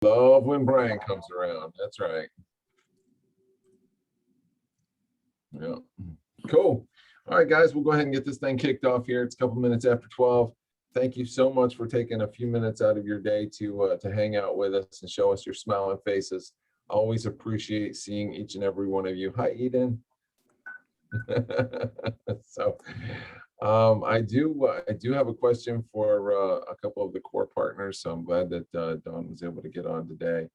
Love when Brian comes around. That's right. Yeah. Cool. All right, guys, we'll go ahead and get this thing kicked off here. It's a couple minutes after 12. Thank you so much for taking a few minutes out of your day to hang out with us and show us your smiling faces. Always appreciate seeing each and every one of you. Hi, Eden. So I do have a question for a couple of the core partners. So I'm glad that Dawn was able to get on today.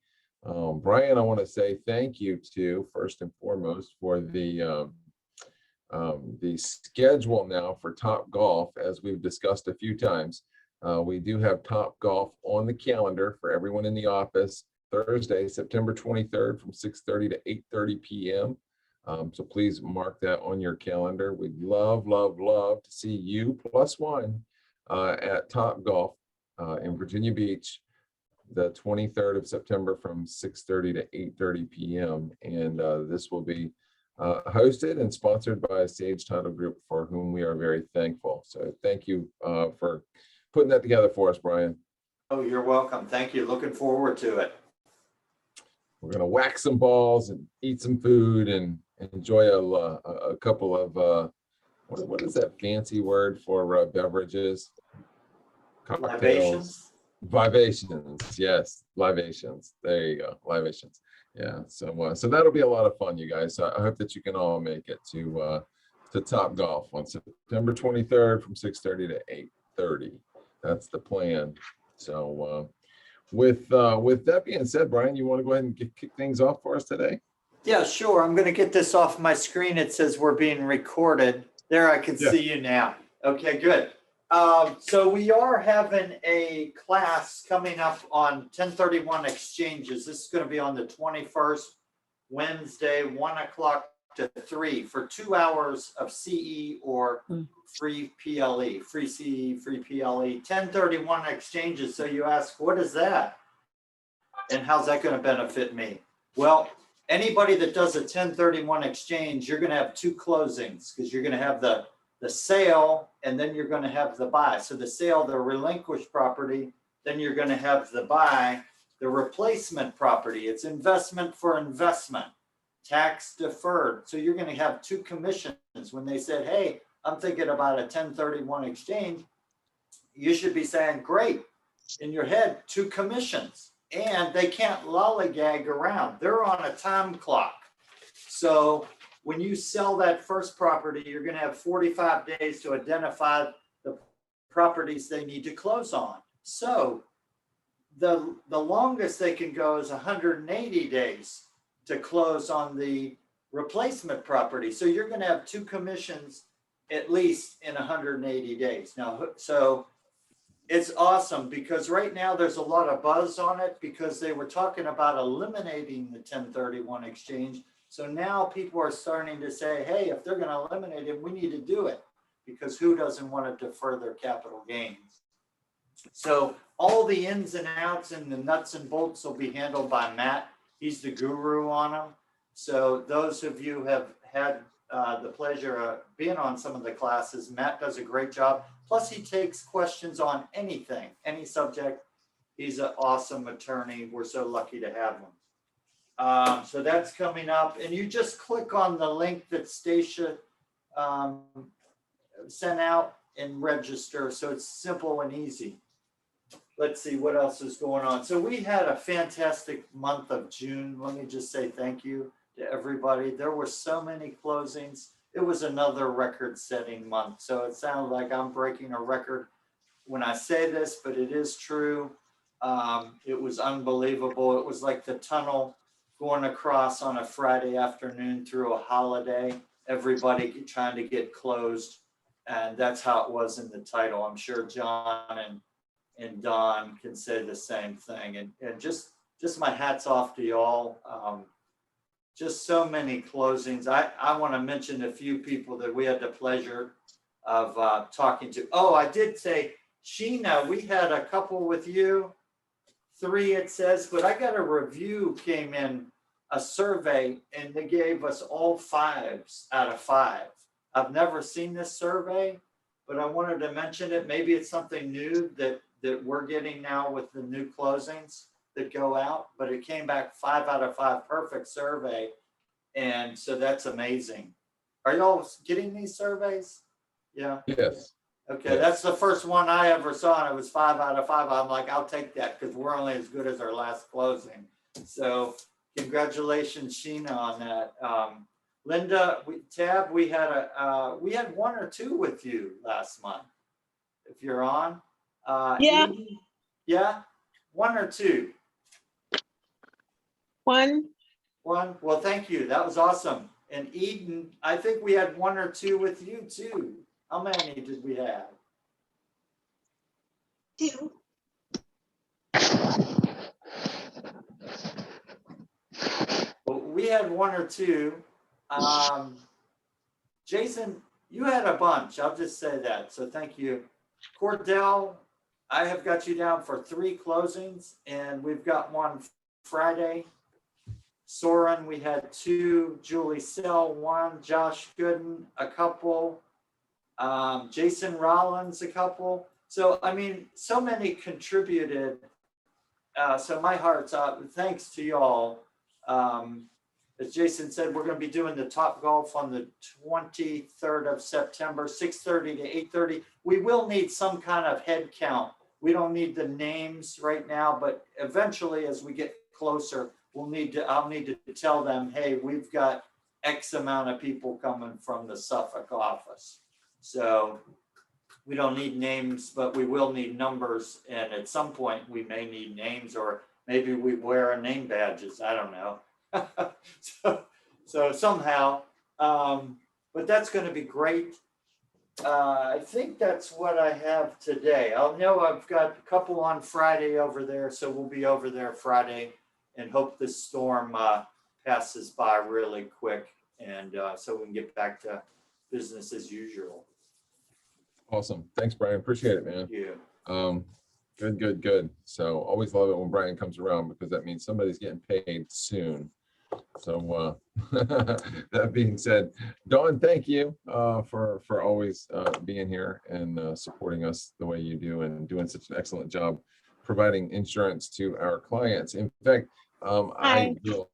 Brian, I want to say thank you to first and foremost for the schedule now for Top Golf. As we've discussed a few times, we do have Top Golf on the calendar for everyone in the office Thursday, September 23rd from 6:30 to 8:30 p.m. So please mark that on your calendar. We'd love, love, love to see you plus one at Top Golf in Virginia Beach, the 23rd of September from 6:30 to 8:30 p.m. And this will be hosted and sponsored by Sage Title Group, for whom we are very thankful. So thank you for putting that together for us, Brian. Oh, you're welcome. Thank you. Looking forward to it. We're going to whack some balls and eat some food and enjoy a couple of, what is that fancy word for beverages? Cocktails. Libations. Yes, libations. There you go, libations. Yeah, so that'll be a lot of fun, you guys. So I hope that you can all make it to Top Golf on September 23rd from 6:30 to 8:30. That's the plan. So with that being said, Brian, you want to go ahead and kick things off for us today? Yeah, sure. I'm going to get this off my screen. It says we're being recorded. There, I can see you now. Okay, good. So we are having a class coming up on 1031 exchanges. This is going to be on the 21st, Wednesday, 1 o'clock to 3 for 2 hours of CE or free PLE, free CE, free PLE, 1031 exchanges. So you ask, what is that? And how's that going to benefit me? Well, anybody that does a 1031 exchange, you're going to have 2 closings, because you're going to have the sale and then you're going to have the buy. So the sale, the relinquished property, then you're going to have the buy, the replacement property. It's investment for investment, tax deferred. So you're going to have 2 commissions. When they said, hey, I'm thinking about a 1031 exchange, you should be saying, great, in your head, 2 commissions. And they can't lollygag around. They're on a time clock. So when you sell that first property, you're going to have 45 days to identify the properties they need to close on. So the longest they can go is 180 days to close on the replacement property. So you're going to have 2 commissions at least in 180 days. Now, so it's awesome, because right now there's a lot of buzz on it, because they were talking about eliminating the 1031 exchange. So now people are starting to say, hey, if they're going to eliminate it, we need to do it, because who doesn't want to defer their capital gains? So all the ins and outs and the nuts and bolts will be handled by Matt. He's the guru on them. So those of you who have had the pleasure of being on some of the classes, Matt does a great job. Plus, he takes questions on anything, any subject. He's an awesome attorney. We're so lucky to have him. So that's coming up. And you just click on the link that Stacia sent out and register. So it's simple and easy. Let's see what else is going on. So we had a fantastic month of June. Let me just say thank you to everybody. There were so many closings. It was another record-setting month. So it sounds like I'm breaking a record when I say this, but it is true. It was unbelievable. It was like the tunnel going across on a Friday afternoon through a holiday, everybody trying to get closed. And that's how it was in the title. I'm sure John and Don can say the same thing. And just my hat's off to y'all. Just so many closings. I want to mention a few people that we had the pleasure of talking to. Oh, I did say, Sheena, we had a couple with you, 3 it says, but I got a review came in, a survey, and they gave us all 5s out of 5. I've never seen this survey, but I wanted to mention it. Maybe it's something new that we're getting now with the new closings. that go out, but it came back 5 out of 5 perfect survey. And so that's amazing. Are y'all getting these surveys? Yeah. Yes. Okay, Yes. that's the first one I ever saw, and it was 5 out of 5. I'm like, I'll take that because we're only as good as our last closing. So congratulations, Sheena, on that. Linda, Tab, we had 1 or 2 with you last month. If you're on, Yeah. Eden? Yeah, 1 or 2. 1. 1. Well, thank you. That was awesome. And Eden, I think we had 1 or 2 with you too. How many did we have? 2. Well, we had 1 or 2. Jason, you had a bunch. I'll just say that. So thank you. Cordell, I have got you down for 3 closings, and we've got 1 Friday. Soren, we had 2. Julie Sell, 1. Josh Gooden, a couple. Jason Rollins, a couple. So, I mean, so many contributed. So my heart's up. Thanks to y'all. As Jason said, we're going to be doing the Top Golf on the 23rd of September, 6:30 to 8:30. We will need some kind of head count. We don't need the names right now, but eventually as we get closer, I'll need to tell them, hey, we've got X amount of people coming from the Suffolk office. So we don't need names, but we will need numbers. And at some point we may need names, or maybe we wear name badges. I don't know. so somehow, but that's going to be great. I think that's what I have today. I'll know I've got a couple on Friday over there, so we'll be over there Friday and hope this storm passes by really quick, and so we can get back to business as usual. Awesome. Thanks, Brian. Appreciate it, man. Thank you. Good. So always love it when Brian comes around, because that means somebody's getting paid soon. So that being said, Dawn, thank you for always being here and supporting us the way you do, and doing such an excellent job providing insurance to our clients. In fact, I will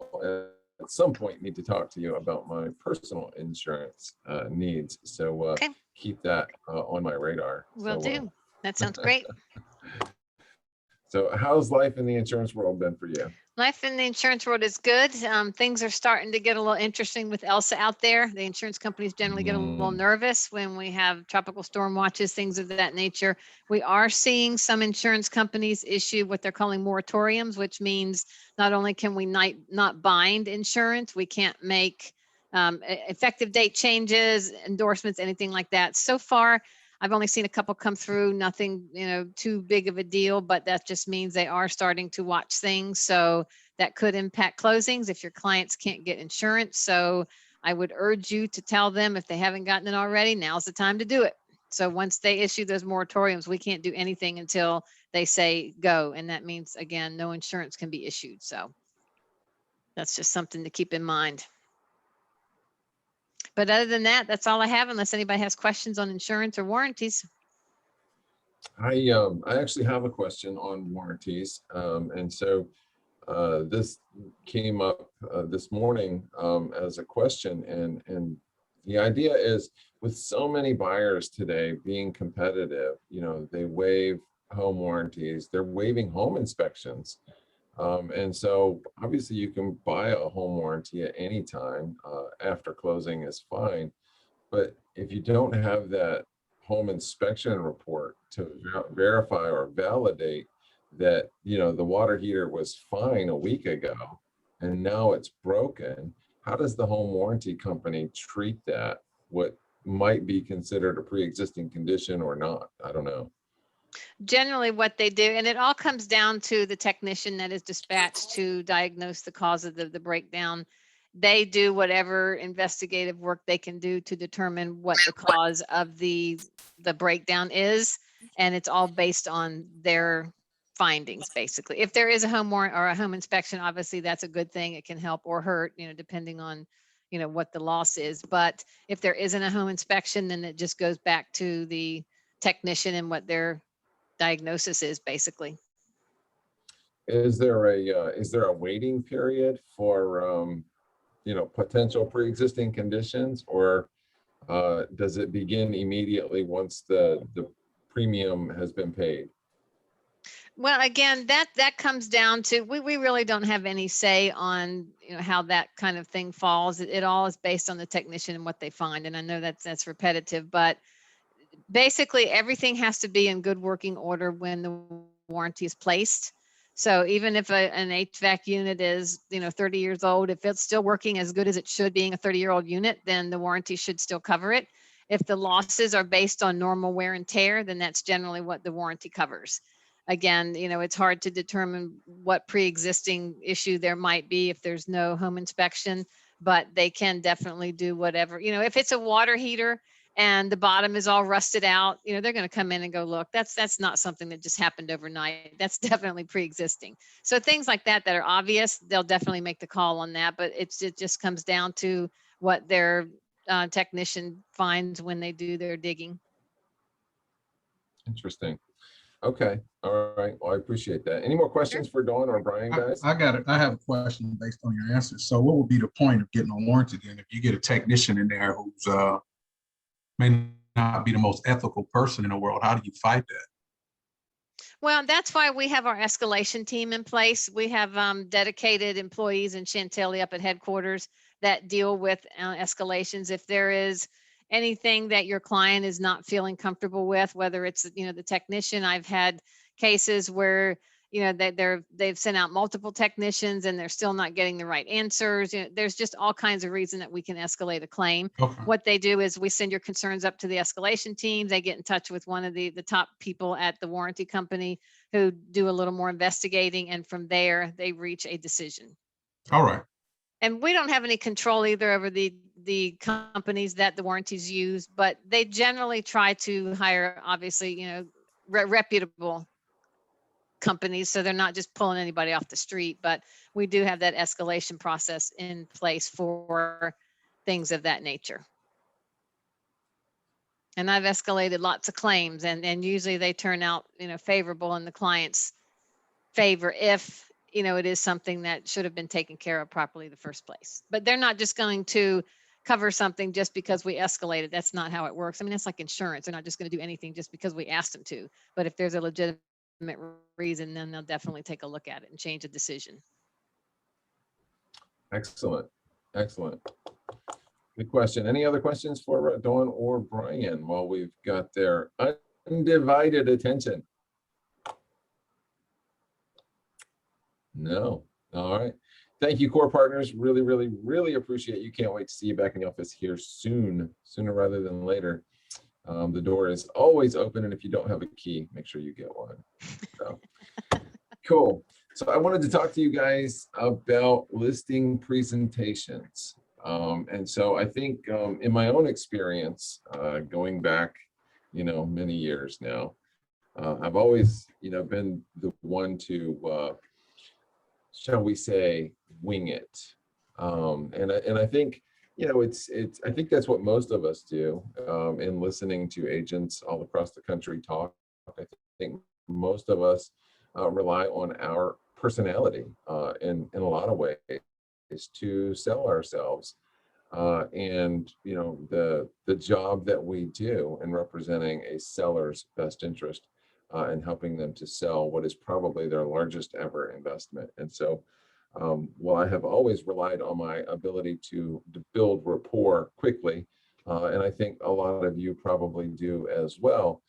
at some point need to talk to you about my personal insurance needs. So Okay. keep that on my radar. Will So, do. That sounds great. So how's life in the insurance world been for you? Life in the insurance world is good. Things are starting to get a little interesting with Elsa out there. The insurance companies generally get a little nervous when we have tropical storm watches, things of that nature. We are seeing some insurance companies issue what they're calling moratoriums, which means not only can we not bind insurance, we can't make effective date changes, endorsements, anything like that. So far, I've only seen a couple come through, nothing, too big of a deal, but that just means they are starting to watch things. So that could impact closings if your clients can't get insurance. So I would urge you to tell them, if they haven't gotten it already, now's the time to do it. So once they issue those moratoriums, we can't do anything until they say go. And that means, again, no insurance can be issued. So that's just something to keep in mind. But other than that, that's all I have, unless anybody has questions on insurance or warranties. I actually have a question on warranties. And so this came up this morning as a question, and the idea is, with so many buyers today being competitive, they waive home warranties, they're waiving home inspections. And so obviously you can buy a home warranty at any time after closing is fine. But if you don't have that home inspection report to verify or validate that, the water heater was fine a week ago and now it's broken, how does the home warranty company treat that? What might be considered a pre-existing condition or not? I don't know. Generally what they do, and it all comes down to the technician that is dispatched to diagnose the cause of the breakdown. They do whatever investigative work they can do to determine what the cause of the breakdown is. And it's all based on their findings, basically. If there is a home warrant or a home inspection, obviously that's a good thing. It can help or hurt, depending on, what the loss is. But if there isn't a home inspection, then it just goes back to the technician and what their diagnosis is, basically. is there a waiting period for, potential pre-existing conditions, or does it begin immediately once the premium has been paid? Well, again, that comes down to, we really don't have any say on, how that kind of thing falls. It all is based on the technician and what they find. And I know that's repetitive, but basically everything has to be in good working order when the warranty is placed. So even if an HVAC unit is, 30 years old, if it's still working as good as it should, being a 30-year-old unit, then the warranty should still cover it. If the losses are based on normal wear and tear, then that's generally what the warranty covers. Again, it's hard to determine what pre-existing issue there might be if there's no home inspection, but they can definitely do whatever. If it's a water heater and the bottom is all rusted out, they're going to come in and go, look, that's not something that just happened overnight. That's definitely pre-existing. So things like that are obvious, they'll definitely make the call on that, but it just comes down to what their technician finds when they do their digging. Interesting. Okay. All right. Well, I appreciate that. Any more questions for Dawn or Brian, guys? I got it. I have a question based on your answers. So what would be the point of getting a warranty then if you get a technician in there who's may not be the most ethical person in the world? How do you fight that? Well, that's why we have our escalation team in place. We have dedicated employees in Chantilly up at headquarters that deal with escalations. If there is anything that your client is not feeling comfortable with, whether it's, the technician, I've had cases where, they've sent out multiple technicians and they're still not getting the right answers. There's just all kinds of reason that we can escalate a claim. Okay. What they do is we send your concerns up to the escalation team. They get in touch with one of the top people at the warranty company who do a little more investigating. And from there, they reach a decision. All right. And we don't have any control either over the companies that the warranties use, but they generally try to hire, obviously, reputable companies. So they're not just pulling anybody off the street, but we do have that escalation process in place for things of that nature. And I've escalated lots of claims and usually they turn out, favorable in the client's favor if, it is something that should have been taken care of properly in the first place. But they're not just going to cover something just because we escalated. That's not how it works. I mean, it's like insurance. They're not just going to do anything just because we asked them to. But if there's a legitimate reason, then they'll definitely take a look at it and change a decision. Excellent. Excellent. Good question. Any other questions for Dawn or Brian while we've got their undivided attention? No. All right. Thank you, Core Partners. Really, really, really appreciate you. Can't wait to see you back in the office here soon, sooner rather than later. The door is always open, and if you don't have a key, make sure you get one. So, cool. So I wanted to talk to you guys about listing presentations. And so I think in my own experience, going back, many years now, I've always, been the one to, shall we say, wing it. And I think, I think that's what most of us do in listening to agents all across the country talk. I think most of us rely on our personality in a lot of ways to sell ourselves. And the job that we do in representing a seller's best interest and helping them to sell what is probably their largest ever investment. And so while I have always relied on my ability to build rapport quickly, and I think a lot of you probably do as well,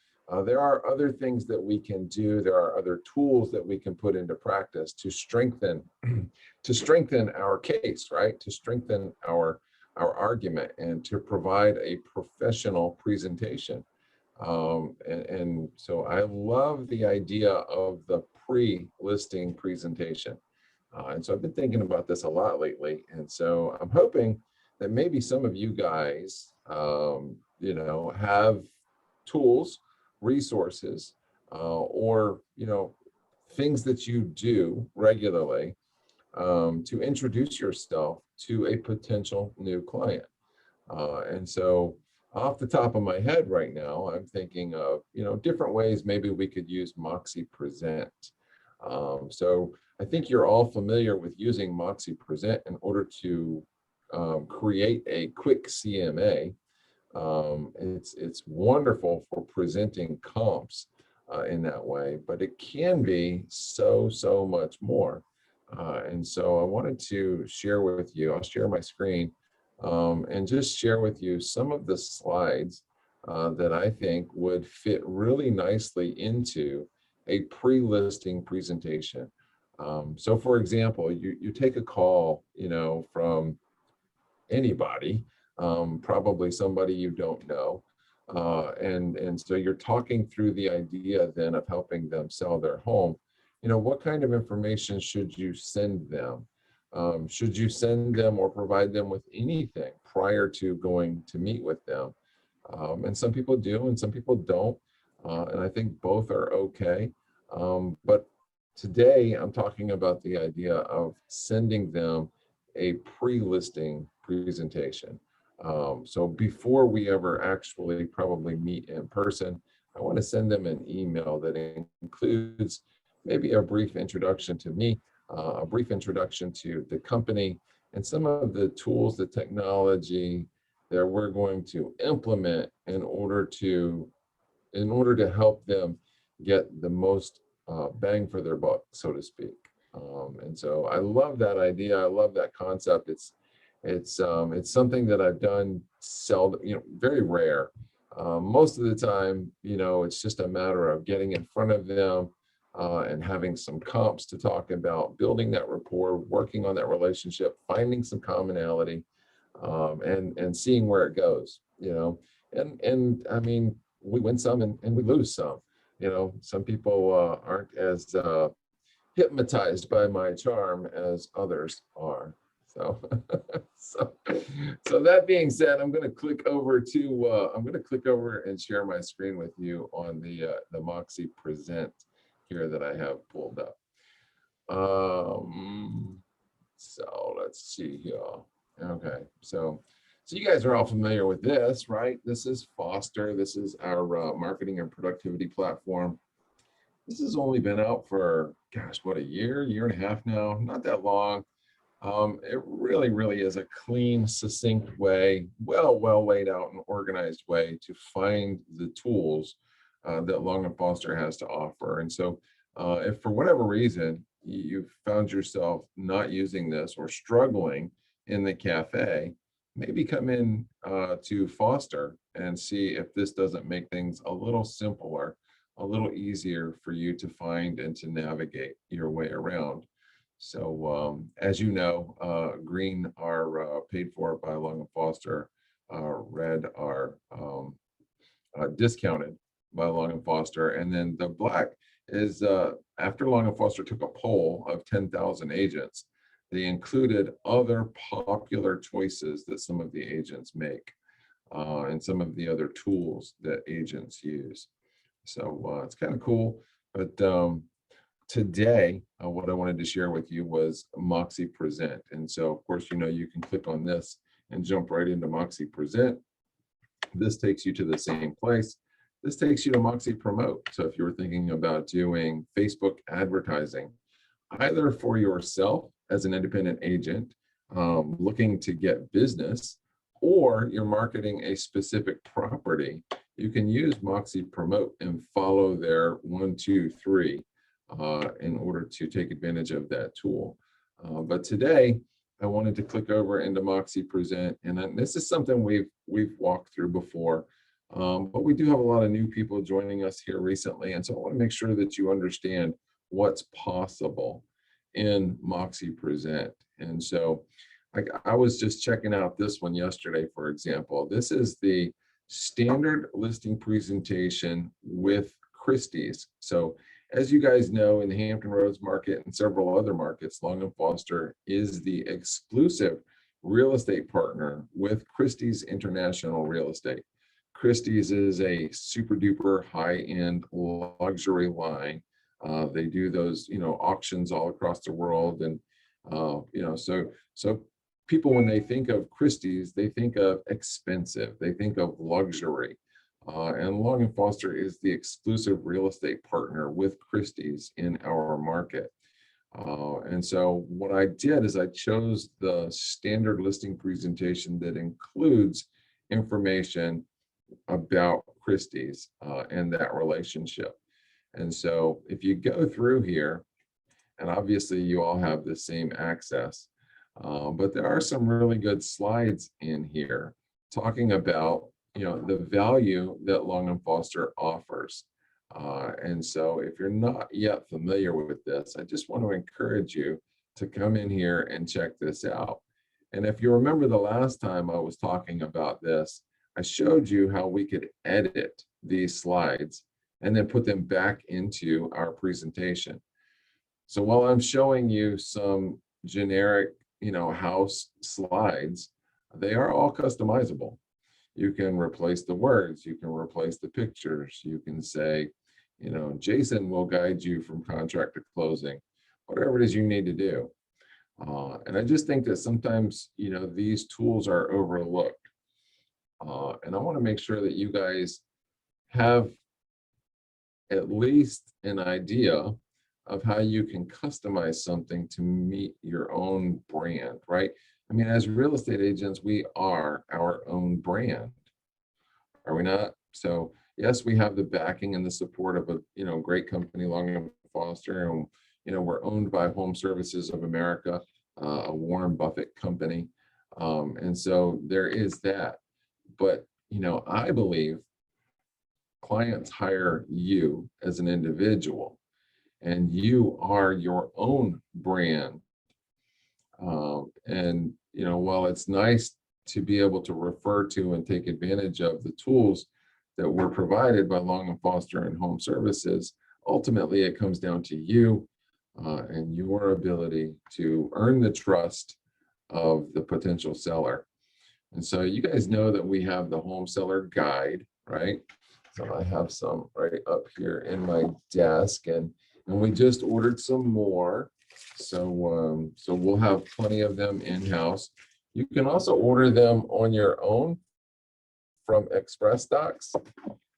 there are other things that we can do. There are other tools that we can put into practice to strengthen our case, right? To strengthen our argument and to provide a professional presentation. And so I love the idea of the pre-listing presentation. And so I've been thinking about this a lot lately. And so I'm hoping that maybe some of you guys, have tools, resources, or, things that you do regularly to introduce yourself to a potential new client. And so off the top of my head right now, I'm thinking of, different ways maybe we could use Moxie Present. So I think you're all familiar with using Moxie Present in order to create a quick CMA. It's wonderful for presenting comps in that way, but it can be so much more. And so I wanted to share with you, I'll share my screen and just share with you some of the slides that I think would fit really nicely into a pre-listing presentation. So for example, you take a call, from anybody, probably somebody you don't know. And so you're talking through the idea then of helping them sell their home. What kind of information should you send them? Should you send them or provide them with anything prior to going to meet with them? And some people do and some people don't. And I think both are okay. But today I'm talking about the idea of sending them a pre-listing presentation. So before we ever actually probably meet in person, I want to send them an email that includes maybe a brief introduction to me, a brief introduction to the company, and some of the tools, the technology that we're going to implement in order to help them get the most bang for their buck, so to speak. And so I love that idea. I love that concept. It's something that I've done seldom, very rare. Most of the time, it's just a matter of getting in front of them and having some comps to talk about, building that rapport, working on that relationship, finding some commonality, and seeing where it goes. And I mean, we win some and we lose some. Some people aren't as hypnotized by my charm as others are. So, so that being said, I'm going to click over and share my screen with you on the Moxie Present here that I have pulled up. So let's see here. Okay, so you guys are all familiar with this, right? This is Foster. This is our marketing and productivity platform. This has only been out for, gosh, what, a year and a half now, not that long. It really is a clean, succinct way, well laid out and organized way to find the tools that Long & Foster has to offer. And so if for whatever reason you've found yourself not using this or struggling in the cafe, maybe come in to Foster and see if this doesn't make things a little simpler, a little easier for you to find and to navigate your way around. So as you know, green are paid for by Long & Foster, red are discounted by Long & Foster, and then the black is after Long & Foster took a poll of 10,000 agents, they included other popular choices that some of the agents make and some of the other tools that agents use. So it's kind of cool. But today, what I wanted to share with you was Moxie Present. And so, of course, you can click on this and jump right into Moxie Present. This takes you to the same place. This takes you to Moxie Promote. So if you're thinking about doing Facebook advertising, either for yourself as an independent agent looking to get business, or you're marketing a specific property, you can use Moxie Promote and follow their 1, 2, 3 in order to take advantage of that tool. But today, I wanted to click over into Moxie Present, and this is something we've walked through before, but we do have a lot of new people joining us here recently, and so I want to make sure that you understand what's possible in Moxie Present. And so I was just checking out this one yesterday, for example. This is the standard listing presentation with Christie's. So as you guys know, in the Hampton Roads market and several other markets, Long & Foster is the exclusive real estate partner with Christie's International Real Estate. Christie's is a super duper high-end luxury line. They do those, auctions all across the world. And, so people, when they think of Christie's, they think of expensive, they think of luxury. And Long & Foster is the exclusive real estate partner with Christie's in our market. And so what I did is I chose the standard listing presentation that includes information about Christie's and that relationship. And so if you go through here, and obviously you all have the same access, but there are some really good slides in here talking about, the value that Long & Foster offers. And so if you're not yet familiar with this, I just want to encourage you to come in here and check this out. And if you remember the last time I was talking about this, I showed you how we could edit these slides and then put them back into our presentation. So while I'm showing you some generic, house slides, they are all customizable. You can replace the words, you can replace the pictures, you can say, Jason will guide you from contract to closing, whatever it is you need to do. And I just think that sometimes, these tools are overlooked. And I want to make sure that you guys have at least an idea of how you can customize something to meet your own brand, right? I mean, as real estate agents, we are our own brand, are we not? So yes, we have the backing and the support of a great company, Long & Foster, and we're owned by Home Services of America, a Warren Buffett company, and so there is that. But I believe clients hire you as an individual, and you are your own brand. And while it's nice to be able to refer to and take advantage of the tools that were provided by Long & Foster and Home Services, ultimately it comes down to you and your ability to earn the trust of the potential seller. And so you guys know that we have the home seller guide, right? So I have some right up here in my desk, and we just ordered some more. So so we'll have plenty of them in-house. You can also order them on your own from Express Docs.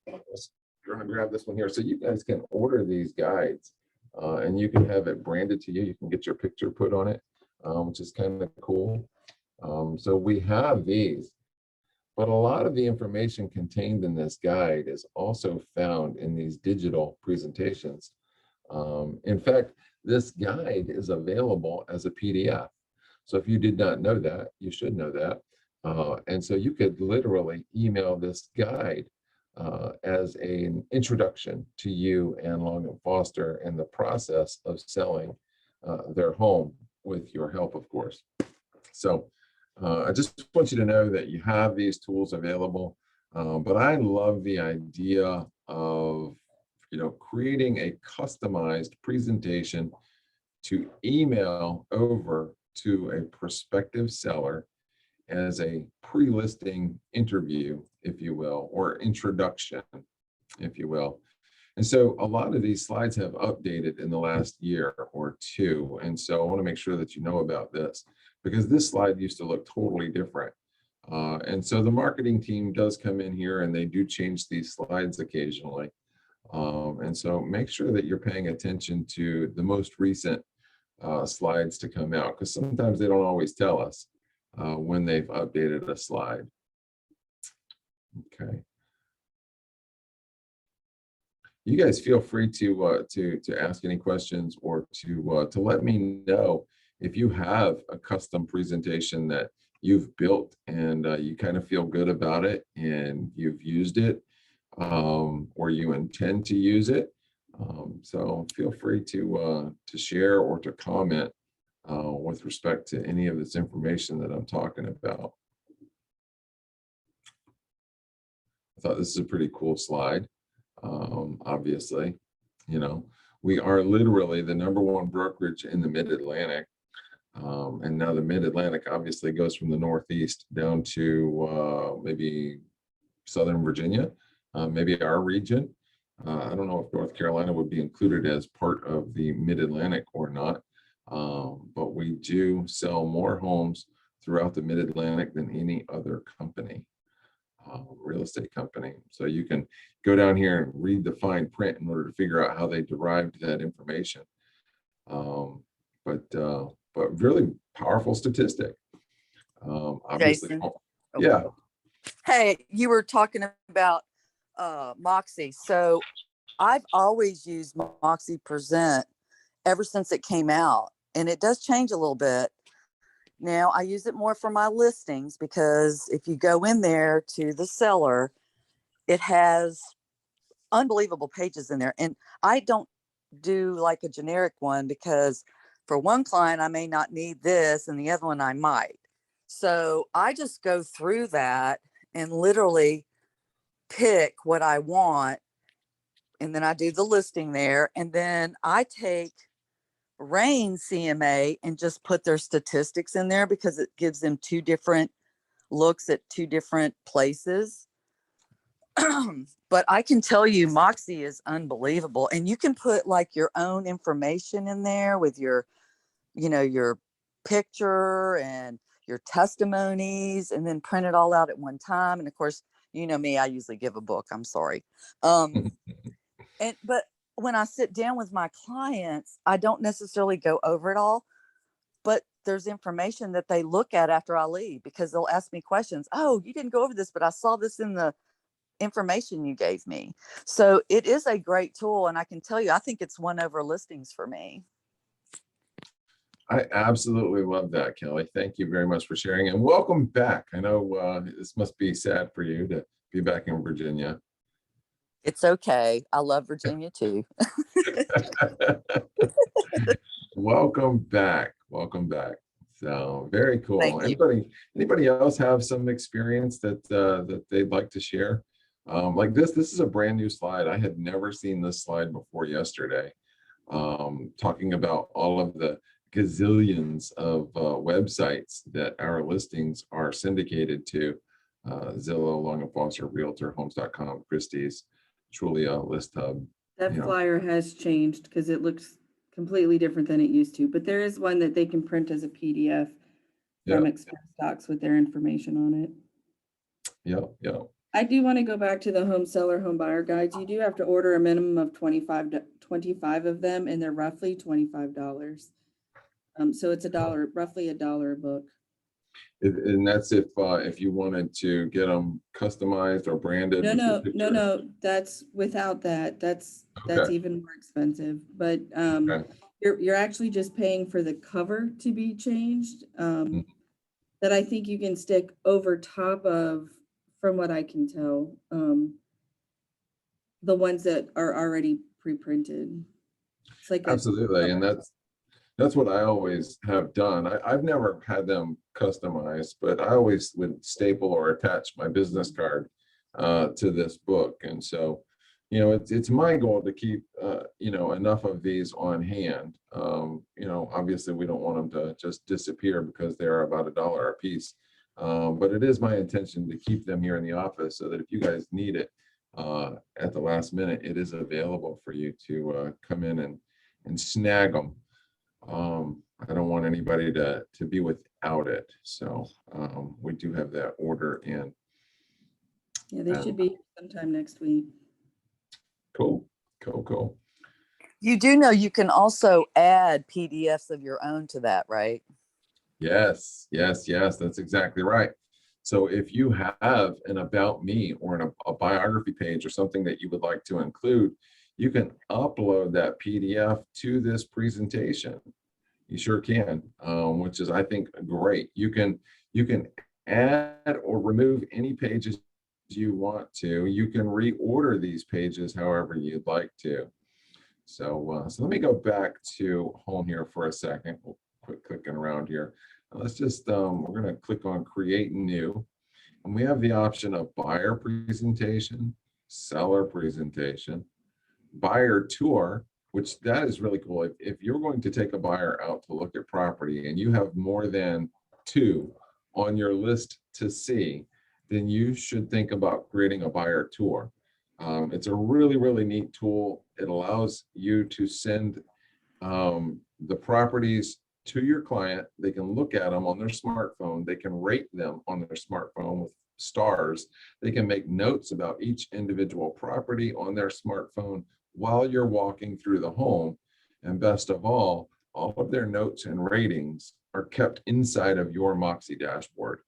You're gonna grab this one here. So you guys can order these guides and you can have it branded to you. You can get your picture put on it, which is kind of cool. So we have these, but a lot of the information contained in this guide is also found in these digital presentations. In fact, this guide is available as a PDF. So if you did not know that, you should know that. And so you could literally email this guide as an introduction to you and Long & Foster and the process of selling their home with your help, of course. So I just want you to know that you have these tools available, but I love the idea of creating a customized presentation to email over to a prospective seller as a pre-listing interview, if you will, or introduction, if you will. And so a lot of these slides have updated in the last year or two. And so I want to make sure that you know about this, because this slide used to look totally different. And so the marketing team does come in here and they do change these slides occasionally. And so make sure that you're paying attention to the most recent slides to come out, because sometimes they don't always tell us when they've updated a slide. Okay. You guys feel free to ask any questions or to let me know if you have a custom presentation that you've built and you kind of feel good about it and you've used it, or you intend to use it. So feel free to share or to comment with respect to any of this information that I'm talking about. I thought this is a pretty cool slide. Obviously, we are literally the #1 brokerage in the Mid-Atlantic. And now the Mid-Atlantic obviously goes from the Northeast down to maybe Southern Virginia, maybe our region. I don't know if North Carolina would be included as part of the Mid-Atlantic or not, but we do sell more homes throughout the Mid-Atlantic than any other company, real estate company. So you can go down here and read the fine print in order to figure out how they derived that information. but really powerful statistic. Obviously, Jason. yeah, Hey, you were talking about Moxie. So I've always used Moxie Present ever since it came out, and it does change a little bit. Now I use it more for my listings because if you go in there to the seller, it has unbelievable pages in there. And I don't do like a generic one because for one client, I may not need this and the other one I might. So I just go through that and literally pick what I want. And then I do the listing there. And then I take Rain CMA and just put their statistics in there because it gives them two different looks at two different places. But I can tell you Moxie is unbelievable. And you can put like your own information in there with your, your picture and your testimonies and then print it all out at one time. And of course, you know me, I usually give a book. I'm sorry. But when I sit down with my clients, I don't necessarily go over it all, but there's information that they look at after I leave because they'll ask me questions. Oh, you didn't go over this, but I saw this in the information you gave me. So it is a great tool. And I can tell you, I think it's won over listings for me. I absolutely love that, Kelly. Thank you very much for sharing, and welcome back. I know this must be sad for you to be back in Virginia. It's okay. I love Virginia too. Welcome back. Welcome back. So very cool. Thank you. Anybody else have some experience that that they'd like to share? Like this is a brand new slide. I had never seen this slide before yesterday. Talking about all of the gazillions of websites that our listings are syndicated to. Zillow, Long & Foster, Realtor, Homes.com, Christie's, Trulia, List Hub. That you know. flyer has changed because it looks completely different than it used to, but there is one that they can print as a PDF from Yeah. Express Docs with their information on it. Yeah. I do want to go back to the home seller, home buyer guides. You do have to order a minimum of 25 of them, and they're roughly $25. So it's roughly $1 a book. And that's if you wanted to get them customized or branded. with your picture. No, that's without that. That's Okay. even more expensive, but Okay. you're actually just paying for the cover to be changed. That I think you can stick over top of, from what I can tell, the ones that are already pre-printed. It's like Absolutely, and that's what I always have done. I've never had them customized, but I always would staple or attach my business card to this book. And so, it's my goal to keep enough of these on hand. Obviously we don't want them to just disappear because they're about $1 a piece. But it is my intention to keep them here in the office so that if you guys need it at the last minute, it is available for you to come in and snag them. I don't want anybody to be without it. So we do have that order in. Yeah, they should be sometime next week. Cool. You do know you can also add PDFs of your own to that, right? Yes, that's exactly right. So if you have an about me or a biography page or something that you would like to include, you can upload that PDF to this presentation. You sure can, which is, I think, great. You can add or remove any pages you want to. You can reorder these pages however you'd like to. So let me go back to home here for a second. We'll quit clicking around here. Let's just, we're going to click on create new. And we have the option of buyer presentation, seller presentation, buyer tour, which that is really cool. If you're going to take a buyer out to look at property and you have more than 2 on your list to see, then you should think about creating a buyer tour. It's a really, really neat tool. It allows you to send the properties to your client. They can look at them on their smartphone. They can rate them on their smartphone with stars. They can make notes about each individual property on their smartphone while you're walking through the home. And best of all, all of their notes and ratings are kept inside of your Moxie dashboard,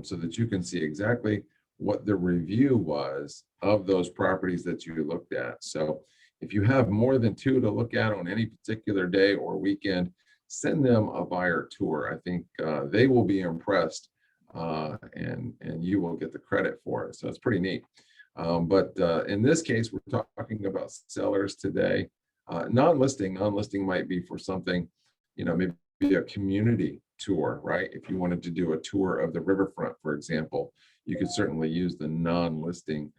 so that you can see exactly what the review was of those properties that you looked at. So if you have more than 2 to look at on any particular day or weekend, send them a buyer tour. I think they will be impressed, and you will get the credit for it. So it's pretty neat. But in this case, we're talking about sellers today. Non-listing might be for something, maybe a community tour, right? If you wanted to do a tour of the riverfront, for example, you could certainly use the non-listing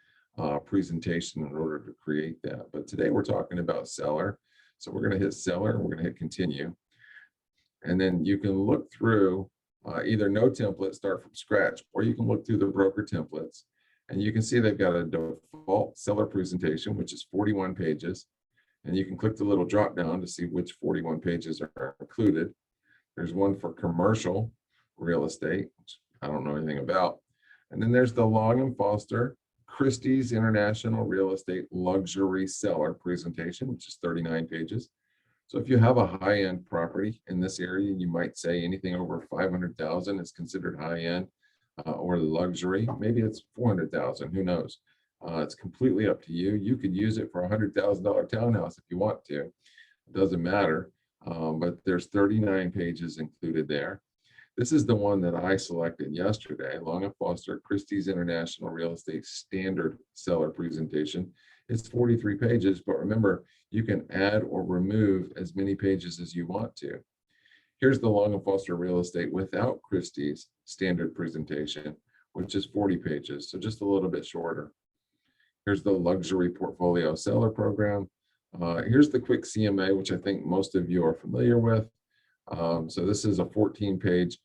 presentation in order to create that. But today we're talking about seller. So we're going to hit seller, and we're going to hit continue. And then you can look through either no template, start from scratch, or you can look through the broker templates. And you can see they've got a default seller presentation, which is 41 pages. And you can click the little drop down to see which 41 pages are included. There's one for commercial real estate, which I don't know anything about. And then there's the Long & Foster Christie's International Real Estate Luxury Seller presentation, which is 39 pages. So if you have a high-end property in this area, you might say anything over 500,000 is considered high-end or luxury. Maybe it's 400,000, who knows? It's completely up to you. You could use it for a $100,000 townhouse if you want to. It doesn't matter, but there's 39 pages included there. This is the one that I selected yesterday, Long & Foster Christie's International Real Estate Standard Seller Presentation. It's 43 pages, but remember, you can add or remove as many pages as you want to. Here's the Long & Foster Real Estate without Christie's Standard Presentation, which is 40 pages, so just a little bit shorter. Here's the Luxury Portfolio Seller Program. Here's the Quick CMA, which I think most of you are familiar with. So this is a 14-page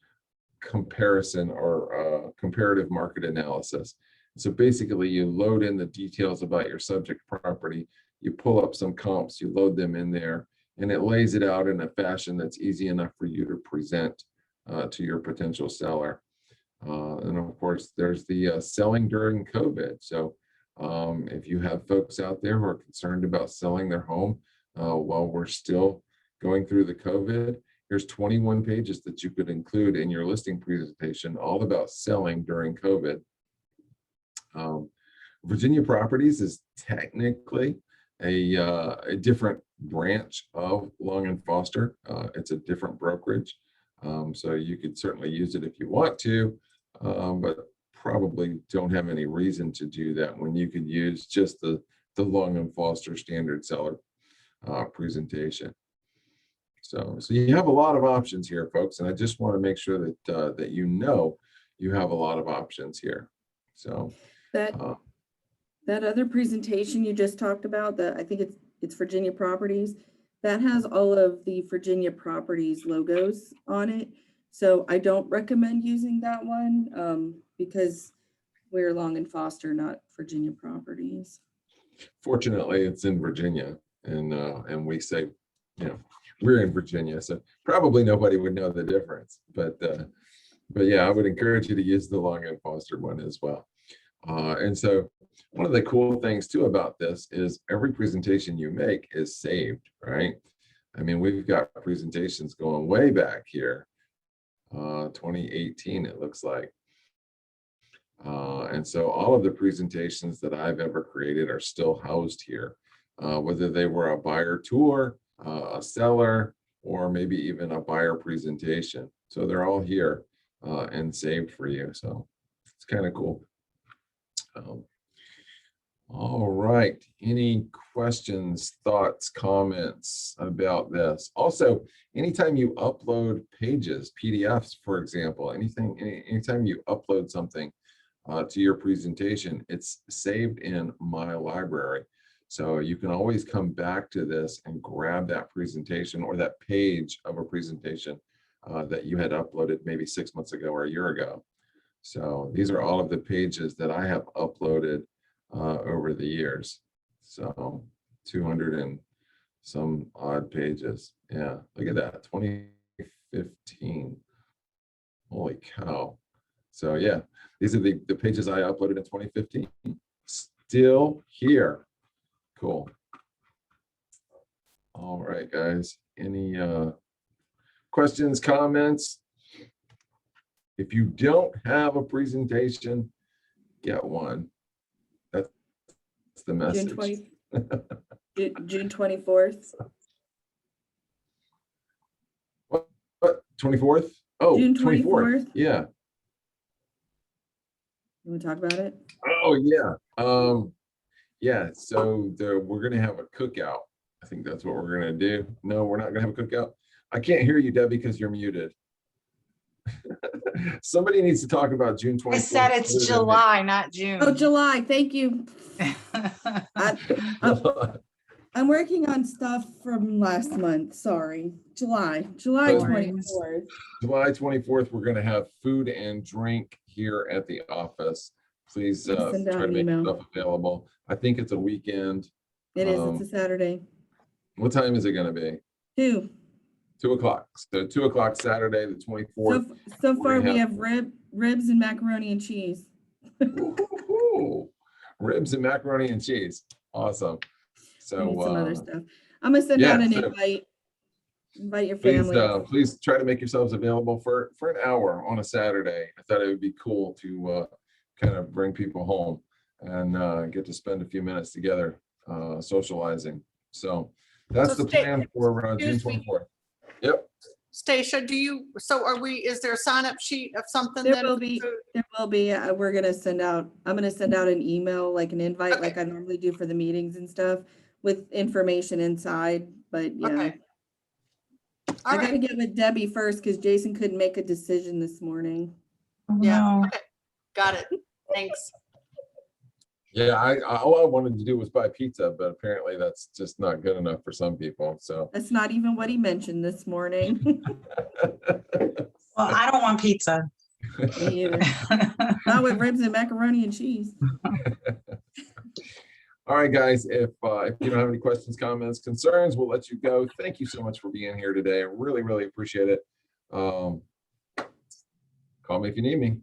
comparison or comparative market analysis. So basically, you load in the details about your subject property, you pull up some comps, you load them in there, and it lays it out in a fashion that's easy enough for you to present to your potential seller. And of course, there's the selling during COVID. So if you have folks out there who are concerned about selling their home while we're still going through the COVID, here's 21 pages that you could include in your listing presentation, all about selling during COVID. Virginia Properties is technically a different branch of Long & Foster. It's a different brokerage. So you could certainly use it if you want to, but probably don't have any reason to do that when you could use just the Long & Foster standard seller presentation. So you have a lot of options here, folks, and I just want to make sure that that you have a lot of options here. So that other presentation you just talked about, I think it's Virginia Properties, that has all of the Virginia Properties logos on it. So I don't recommend using that one because we're Long & Foster, not Virginia Properties. Fortunately, it's in Virginia, and we say, we're in Virginia, so probably nobody would know the difference. But yeah, I would encourage you to use the Long & Foster one as well. And so one of the cool things too about this is every presentation you make is saved, right? I mean, we've got presentations going way back here, 2018, it looks like. And so all of the presentations that I've ever created are still housed here, whether they were a buyer tour, a seller, or maybe even a buyer presentation. So they're all here and saved for you. So it's kind of cool. All right. Any questions, thoughts, comments about this? Also, anytime you upload pages, PDFs, for example, anytime you upload something to your presentation, it's saved in My Library. So you can always come back to this and grab that presentation or that page of a presentation that you had uploaded maybe 6 months ago or a year ago. So these are all of the pages that I have uploaded over the years. So 200 and some odd pages. Yeah, look at that, 2015. Holy cow. So yeah, these are the pages I uploaded in 2015. Still here. Cool. All right, guys. Any questions, comments? If you don't have a presentation, get one. That's the June message. 20, June 24th. What, 24th? Oh, June 24th. 24th. Yeah. You want to talk about it? Oh, yeah. Yeah, so we're gonna have a cookout. I think that's what we're gonna do. No, we're not gonna have a cookout. I can't hear you, Debbie, because you're muted. Somebody needs to talk about June 24th. I said it's July, not June. Oh, July, thank you. I'm working on stuff from last month, sorry. July No worries. 24th. July 24th, we're gonna have food and drink here at the office. Please I'll send out try to an make email. stuff available. I think it's a weekend. It is, it's a Saturday. What time is it gonna be? 2. 2 o'clock. So 2 o'clock Saturday, the 24th. So We're far gonna we have- have ribs and macaroni and cheese. Ooh, ribs and macaroni and cheese. Awesome. I need some other So stuff. I'm gonna send yeah, out an so- invite your please, family. please try to make yourselves available for an hour on a Saturday. I thought it would be cool to kind of bring people home and get to spend a few minutes together socializing. So that's So the stay- plan for June excuse me. 24th. Yep. Stacia, is there a sign up sheet of something? There then will for be. food? There will be, I'm gonna send out an email, like an invite, like I normally do for the meetings and stuff with information inside, but yeah. Okay. I All gotta right, get with Debbie first because Jason couldn't make a decision this morning. yeah, okay, got it. Thanks. Yeah, all I wanted to do was buy pizza, but apparently that's just not good enough for some people. So That's not even what he mentioned this morning. Well, I don't want pizza. Me either. Not with ribs and macaroni and cheese. all right, guys, if you don't have any questions, comments, concerns, we'll let you go. Thank you so much for being here today. I really, really appreciate it. Call me if you need me.